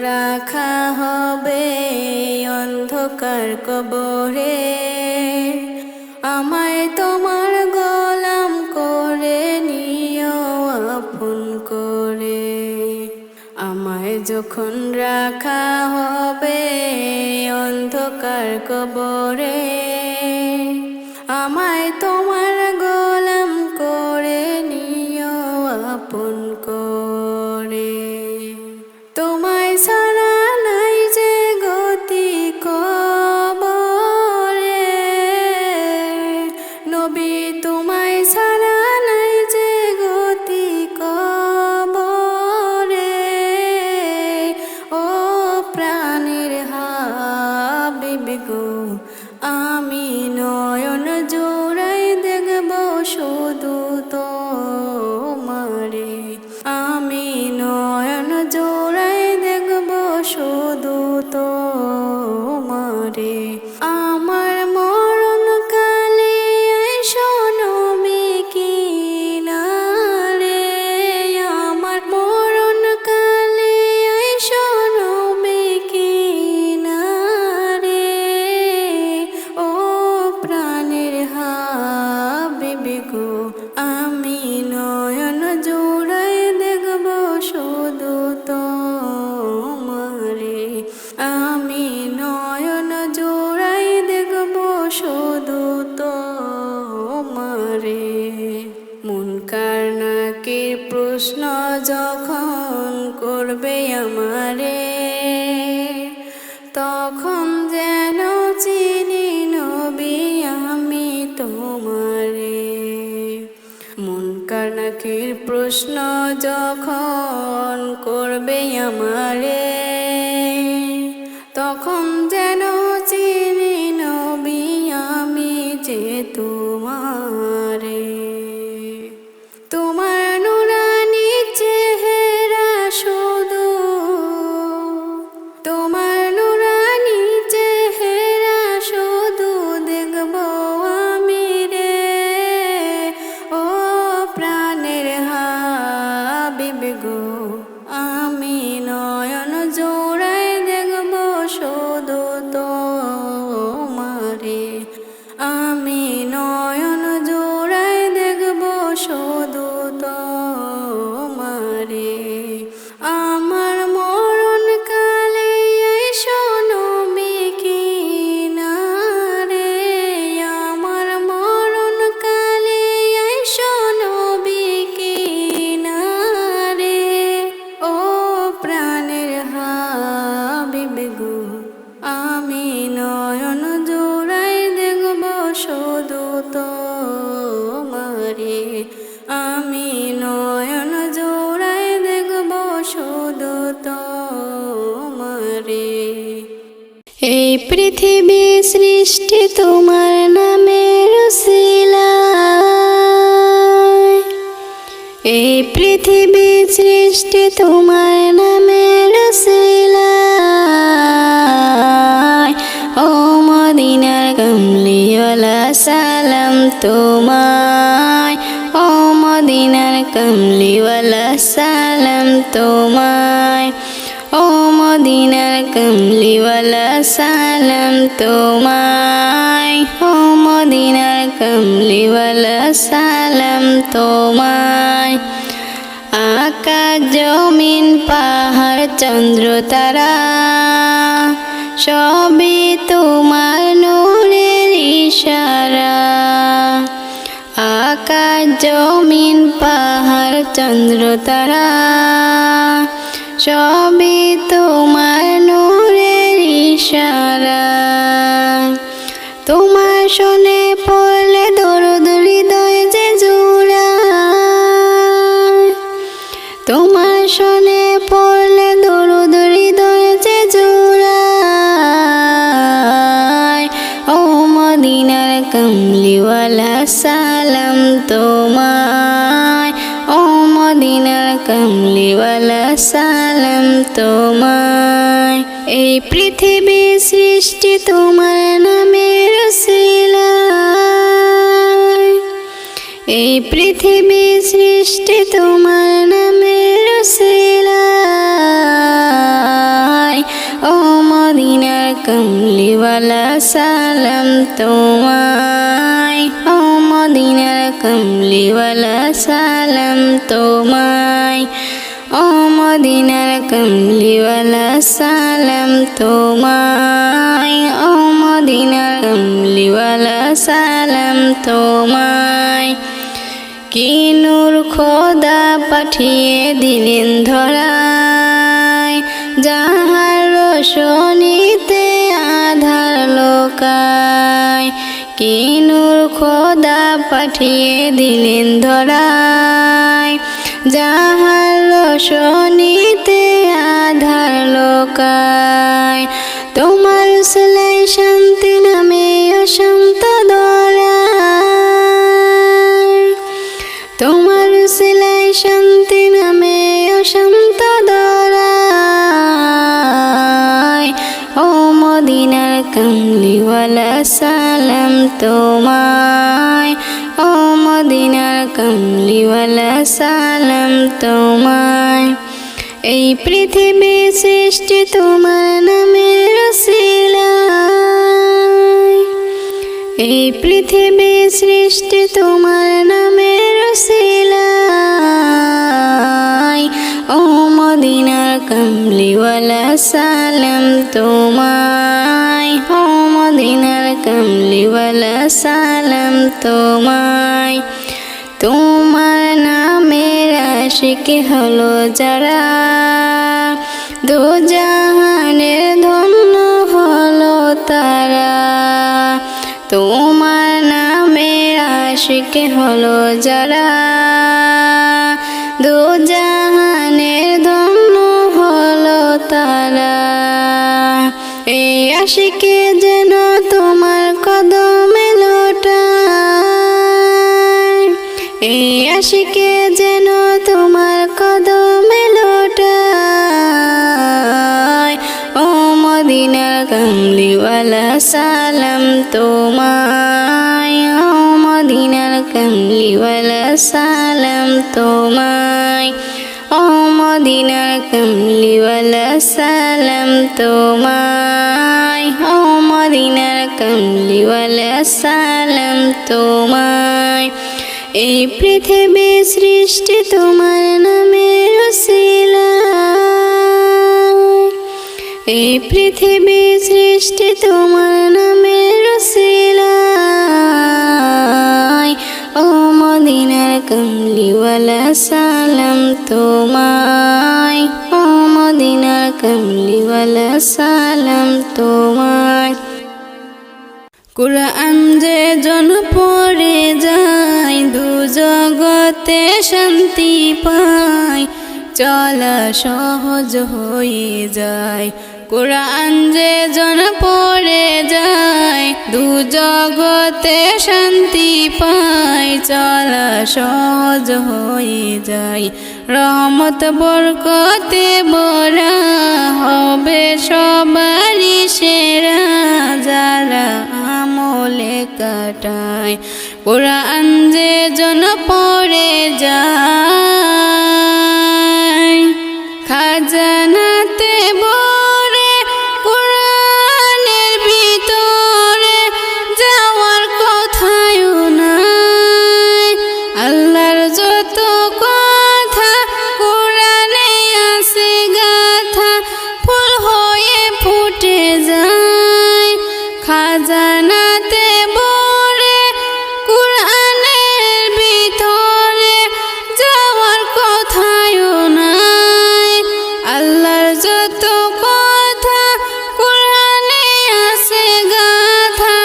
রাখা হবে অন্ধকার কবরে, আমায় তোমার গোলাম করে নিও আপন করে। আমায় যখন রাখা হবে অন্ধকার কবরে, আমায় তোমার গোলাম করে নিও আপন করে। তোমায় ছাড়া নাই যে গতি কবরে, নবী তোমায় ছাড়া নাই যে গতি কবরে। ও প্রাণের হাবিব গো, আমি নয়ন জোড়াই দেখব শুধু তোমারে, আমি নয়ন জোড়াই দেখব শুধু তোমারে। আমার মরণ কালে আইসো নবী কিনারে, আমার মরণ কালে আইসো নবী কিনারে। ও প্রাণের হাবিব গো, আমি নয়ন জোড়াই দেখব শুধু তোমারে, আমি নয়ন জোড়াই দেখব শুধু তোমারে। মুনকার নাকির প্রশ্ন যখন করবে আমারে, তখন যেন চিনি নবী আমি তোমারে। মুনকার নাকির প্রশ্ন যখন করবে আমারে, তখন যেন চিনি নবী আমি যে তোমারে। তোমার নুরানি চেহারা শুধু, তোমার নুরানি চেহারা শুধু দেখব আমি রে। ও প্রাণের হাবিব গো, আমি নয়ন জোড়াই দেখব শুধু তোমারে, আমি নয়ন জোড়াই দেখব শুধু তোমারে। আমার মরণ কালে আইসো নবী কিনারে, আমার মরণ কালে আইসো নবী কিনারে। ও প্রাণের হাবিব গো, আমি নয়ন জোড়াই দেখব শুধু তোমারে, আমি নয়ন জোড়াই দেখব শুধু তোমারে। এই পৃথিবী সৃষ্টি তোমার নামের উসিলায়, এই পৃথিবী সৃষ্টি তোমার নামের উসিলায়। ও মদিনার কমলিওয়ালা সালাম তোমায়, ও মদিনার কমলিওয়ালা সালাম তোমায়, ও মদিনার কমলিওয়ালা সালাম তোমায়, ও মদিনার কমলিওয়ালা সালাম তোমায়। আকাশ জমিন পাহাড় চন্দ্র তারা সবই তোমার নূরের ইশারা। আকাশ জমিন পাহাড় চন্দ্র তারা সবই তোমার নূরের ইশারা। তোমার শোনে পড়লে দরদ হৃদয় যে জুড়ায়, তোমার শোনে পড়লে দরদ হৃদয় যে জুড়ায়। ও মদিনার কমলিওয়ালা সালাম তোমায়, ও মদিনার কমলিওয়ালা সালাম তোমায়। এই পৃথিবী সৃষ্টি তোমার নামের উসিলায়, এই পৃথিবী সৃষ্টি তোমার নামের উসিলায়। কমলিওয়ালা সালাম তোমায়, ও মদিনার কমলিওয়ালা সালাম তোমায়, ও মদিনার কমলিওয়ালা সালাম তোমায়, ও মদিনার কমলিওয়ালা সালাম তোমায়। কি নূর খোদা পাঠিয়ে দিলেন ধরায়, যাহার রোশনীতে আধার লোকায়। কি নূর খোদা পাঠিয়ে দিলেন ধরায়, যাহার রোশনীতে আধার লোকায়। তোমার সেলাই শান্তি নামে অসন্ত দরায়, তোমার সেলাই শান্তি নামে অসন্ত দরায়। ও মদিনার কমলিওয়ালা সালাম তোমায়, ও মদিনার কমলিওয়ালা সালাম তোমায়। এই পৃথিবী সৃষ্টি তোমার নামের উসিলায়, এই পৃথিবী সৃষ্টি তোমার নামের উসিলায়। ও মদিনার কমলিওয়ালা সালাম তোমায়, ও মদিনার কমলিওয়ালা সালাম তোমায়। তোমার নামের আশিক হলো যারা, দু জাহানের ধন্য হলো তারা। তোমার নামের আশিক হলো যারা, দু জাহানের ধন্য হলো তারা। এই আশিকে যেন তোমার কদমে লোটায়, এই আশিকে যেন তোমার কদমে লোটায়। ও মদিনার কমলিওয়ালা সালাম তোমায়, ও মদিনার কমলিওয়ালা সালাম তোমায়, ও মদিনার কমলিওয়ালা সালাম তোমায়, ও মদিনার কমলিওয়ালা সালাম তোমায়। এই পৃথিবী সৃষ্টি তোমার নামের উসিলায়, এই পৃথিবী সৃষ্টি তোমার নামের উসিলায়। ও মদিনার কমলিওয়ালা সালাম তোমায়, ও মদিনার কমলিওয়ালা সালাম তোমায়। কুরআন যে জন পড়ে যায়, দু জগতে শান্তি পায়, চলা সহজ হয়ে যায়। কুরআন যে জন পড়ে যায়, দু জগতে শান্তি পায়, চলা সহজ হয়ে যায়। রহমত বরকতে ভরা হবে সবারই সেরা, যারা আমলে কাটায়। কুরআন যে জন পড়ে যায়, খাজানাতে ভরে কুরআনের ভিতরে যাওয়ার কথাও নাই। আল্লাহর যত কথা কুরআনে আছে গাথা, ফুল হয়ে ফুটে যায়। খাজানাতে ভরে কুরআনের ভিতরে যাওয়ার কথাও নাই। আল্লাহর যত কথা কুরআনে আছে গাথা,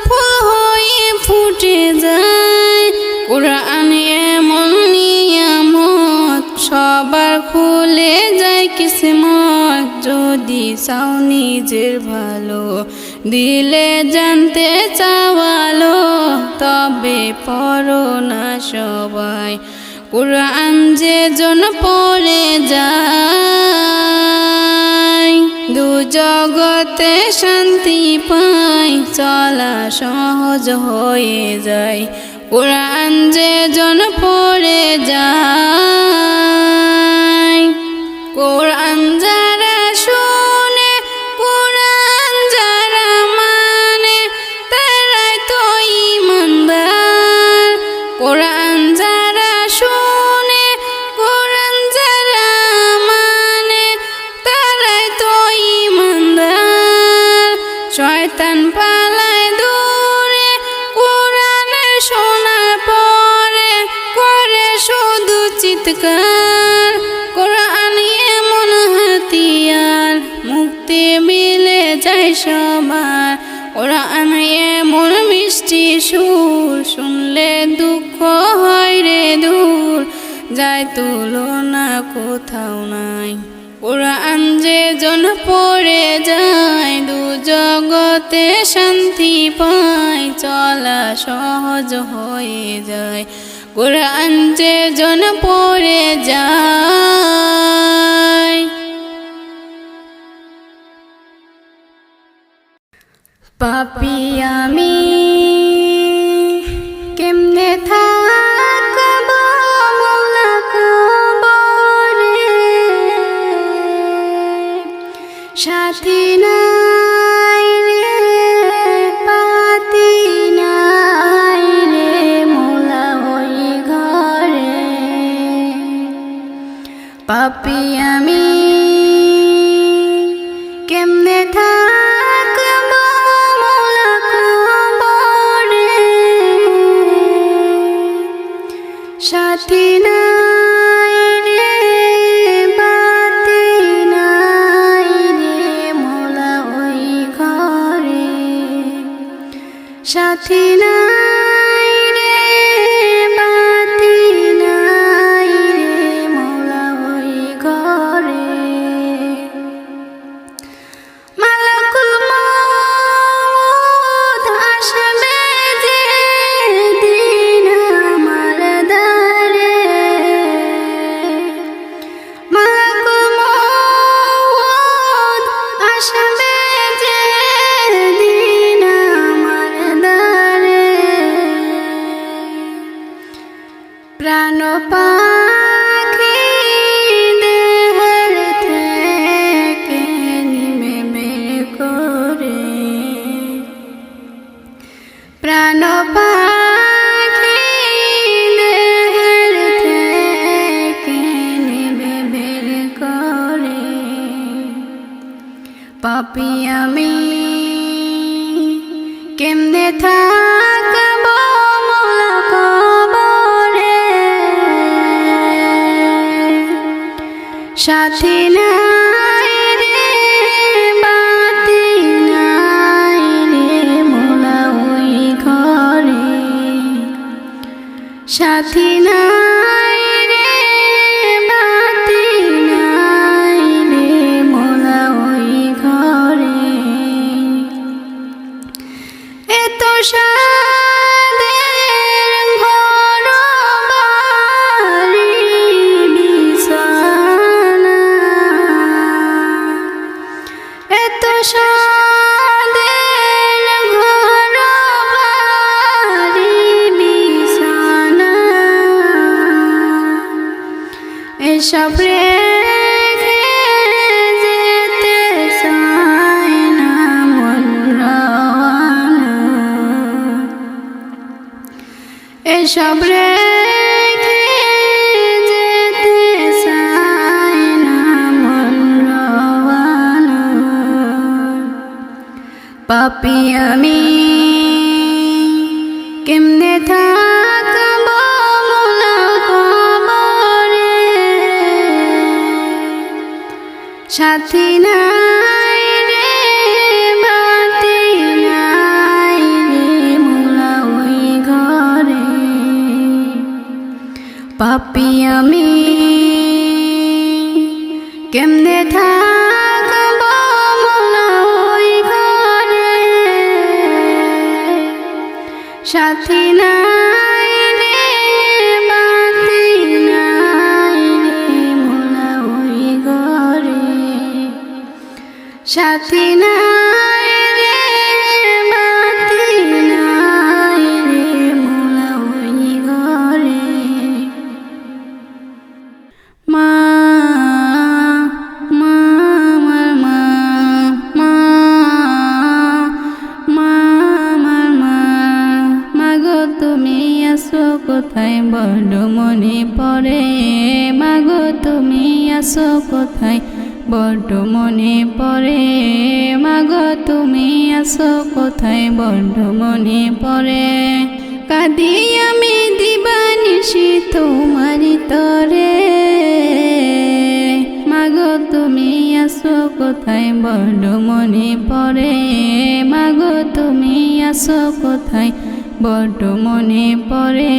ফুল হয়ে ফুটে যায়। কুরআন এমন নিয়ামত, সবার খুলে যায় কিসমত। যদি চাও নিজের ভালো, দিলে জানতে চাওয়ালো, তবে পড়ো না সবাই। কুরআন যে জন পড়ে যায়, দু জগতে শান্তি পায়, চলা সহজ হয়ে যায়। কুরআন যে জন পড়ে যায়, কুরআন যারা শুনে, কুরআন যারা মিলে যায় সবার। কোরআন এমন মিষ্টি সুর, শুনলে দুঃখ হয় রে দূর, যায় তুলনা কোথাও নাই। কোরআন যে জন পড়ে যায়, দু জগতে শান্তি পায়, চলা সহজ হয়ে যায়। কোরআন যে জন পড়ে যায়। পাপী আমি কেমনে থাকব মওলা কবরে, সাথী নাই রে পাতি নাই রে মওলা ওই ঘরে। পাপী আমি কেমনে থাকব মওলা কবরে, সাথী নাই রে বাতি নাই রে মওলা ওই ঘরে। সাথী নাই রে বাতি নাই রে মওলা ওই ঘরে। মালাকুল মউত আসবে যে দিন আমার দ্বারে, মালাকুল মউত আসবে যে দিন আমার দ্বারে। প্রাণ পাখি দেহের থেকে নিবে বের করে, প্রাণ পাখি দেহের থেকে নিবে বের করে। পাপী আমি কেমনে থাকব মওলা কবরে, সাথী নাই রে বাতি নাই রে মওলা ওই ঘরে। সাথী নাই রে বাতি নাই রে মওলা ওই ঘরে। এত সাদের ঘর বাড়ি বিছানা, এত সাদের ঘর বাড়ি বিছানা, এসব রেখে যেতে চায় না মন রওয়ানা। এসব রেখে যেতে চায় না মন রওয়ানা। পাপী আমি কেমনে থাকব মওলা কবরে, সাথী নাই রে বাতি নাই রে মওলা ওই ঘরে। পাপী আমি কেমনে থাকব মওলা ওই ঘরে, সাথী নাই রে বাতি নাই রে মওলা ওই ঘরে। সাথী নাই রে বাতি নাই রে মওলা ওই ঘরে। মা মা আমার মা, মা মা আমার মা, মাগো তুমি আছো কোথায় বড় মনে পড়ে, মাগো তুমি আছো কোথায় বড় মনে পড়ে, মাগো তুমি আছো কোথায় বড় মনে পড়ে। কাঁদি আমি দিবানিশি তোমারি তরে, মাগো তুমি আসো কোথায় বড্ড মনে পড়ে মাগো তুমি আসো কোথায় বড্ড মনে পড়ে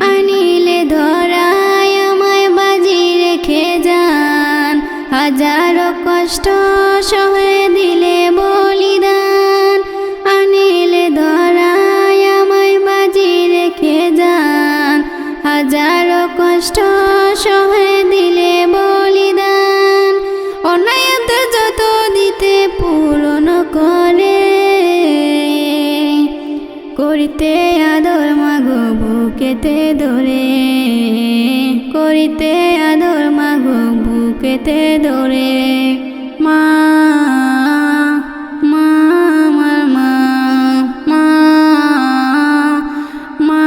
আনিলে ধরায় আমায় বাজি রেখে যান হাজারো কষ্ট সহে দিলে বলিদান আনিলে ধরায় আমায় বাজি রেখে যান হাজারো কষ্ট সহে দিলে বলিদান অনায়াত যত দিতে পূরণ করে করিতে আদর মাগো বুকেতে ধরে করিতে আদর মাগো বুকেতে ধরে মা মা আমার মা মা মা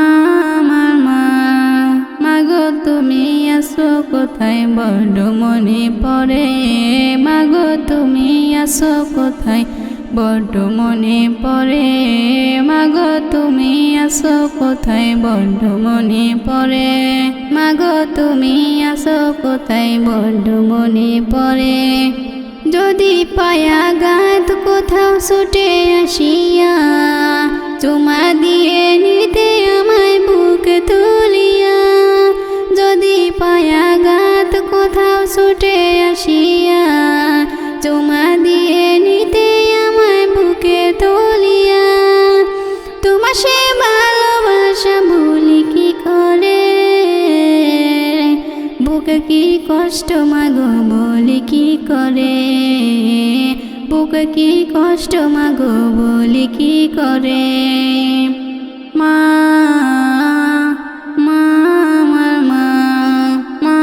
আমার মা মাগো তুমি আসো কোথায় বড্ড মনে পড়ে মাগো তুমি আসো কোথায় বড্ড মনে পড়ে মাগো তুমি আসো কোথায় বড্ড মনে পড়ে মাগো তুমি আসো কোথায় বড্ড মনে পড়ে যদি পায়াঘাত কোথাও ছুটে আসিয়া চুমা দিয়ে নিতে আমায় বুকে তুলিয়া যদি পায়াঘাত কোথাও ছুটে আসিয়া চুমা দিয়ে নিতে আমায় বুকে তুলিয়া তোমার সে ভালোবাসা ভুলি কি করে বুকে কি কষ্ট মাগো বলি কি করে বুকে কি কষ্ট মাগো বলি কি করে মা মা আমার মা মা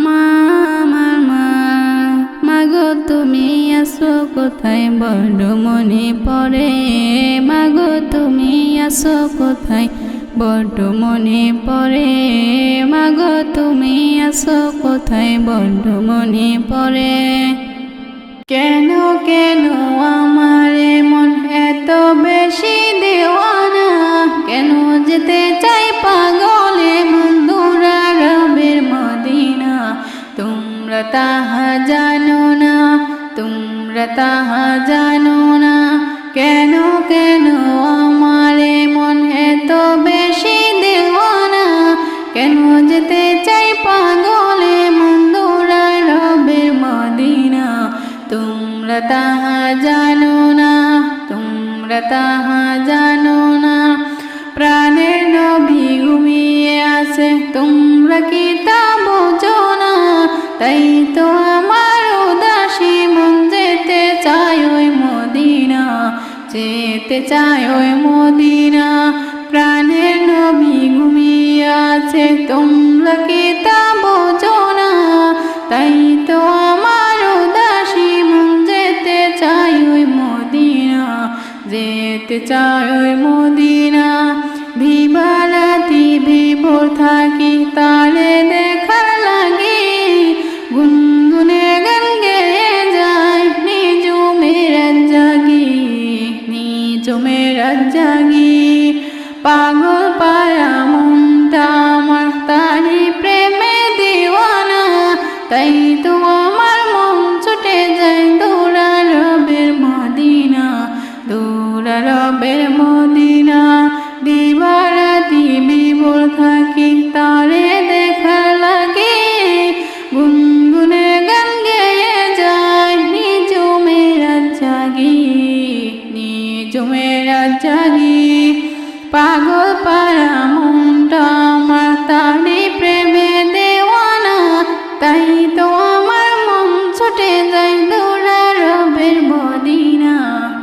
মা আমার মা মাগো তুমি আসো কোথায় বড্ড মনে পড়ে মাগো তুমি আসো কোথায় বড্ড মনে পড়ে মাগো তুমি আসো কোথায় বড্ড মনে পড়ে কেন কেন আমার মন এত বেশি দেওয়ানা কেন যেতে চাই পাগলে বন্ধুরা রবের মদিনা তোমরা তাহা জানো না তোমরা তাহা জানো না কেন কেন আমার মন এত বেশি দেওয়ানা কেন যেতে চাই পাগলে বন্ধুরা রবের মদিনা তোমরা তাহা জানো না তোমরা তাহা জানো না প্রাণের নবী ঘুমিয়ে আছে তোমরা কি তা বোঝো না তাই তো আমার উদাসী মন যেতে চায় ওই মদিনা যেতে চায় ওই মদিনা প্রাণের নবী ঘুমিয়ে আছে তোমরা কি তা বোঝো না তাই তো আমার উদাসী মন যেতে চায় ওই মদিনা যেতে চায় ওই মদিনা ভিবারাতি ভিভোর থাকি তারে দেখার লাগে গুনগুনে গান গেয়ে যায় নিজুমের জাগি নিজুমের জাগি পাগল পায়া মনটা আমার তারি প্রেমে দিওয়ানা তাই তো আমার মন ছুটে যায় দৌড়া রবের মদিনা দৌড়া রবের মদিনা দিবারাতি বিভোর থাকি তারে দেখা লাগে গুনগুনে গান গেয়ে যায় নিজুমের জাগি নিজুমের জাগি পাগল পারা মনটা আমার তারি প্রেমে দেওয়ানা তাই তো আমার মন ছুটে যায় দৌড়া রবের মদিনা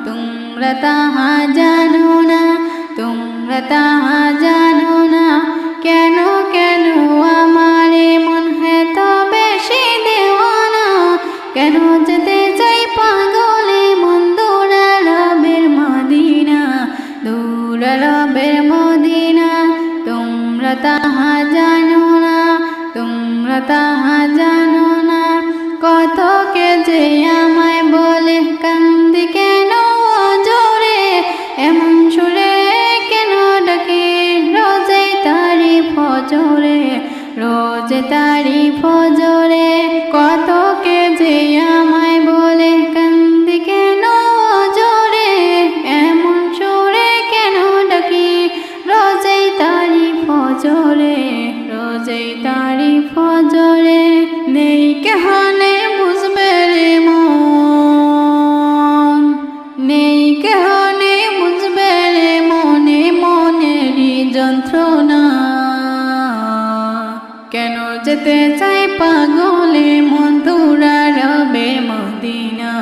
তোমরা তাহা জানো না তোমরা তাহা জানো না কেন কেন আমার মন এত বেশি দেওয়ানা কেন যেতে চাই পাগলে মন দৌড়া রবের মদিনা দৌড়া রবের মদিনা তোমরা তাহা জানো না তোমরা তাহা জানো না কত কে যে আমায় বলে কান্দি কেন জোরে এমন সুরে কেন ডাকে রোজে তারি ফজরে রোজে তারি ফজরে কত কেন যেতে চাই পাগলে মধুরা রবে মদিনা।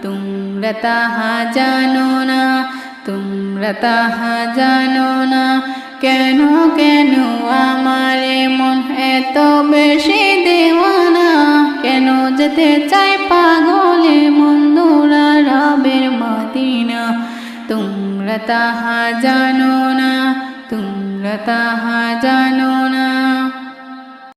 তোমরা তাহা জানো না, তোমরা তাহা জানো না, কেন কেন আমারে মন এত বেশি দেওয়ানা। কেন যেতে চাই পাগলে মধুরা রবের মদিনা। তোমরা তাহা জানো না, তোমরা তাহা জানো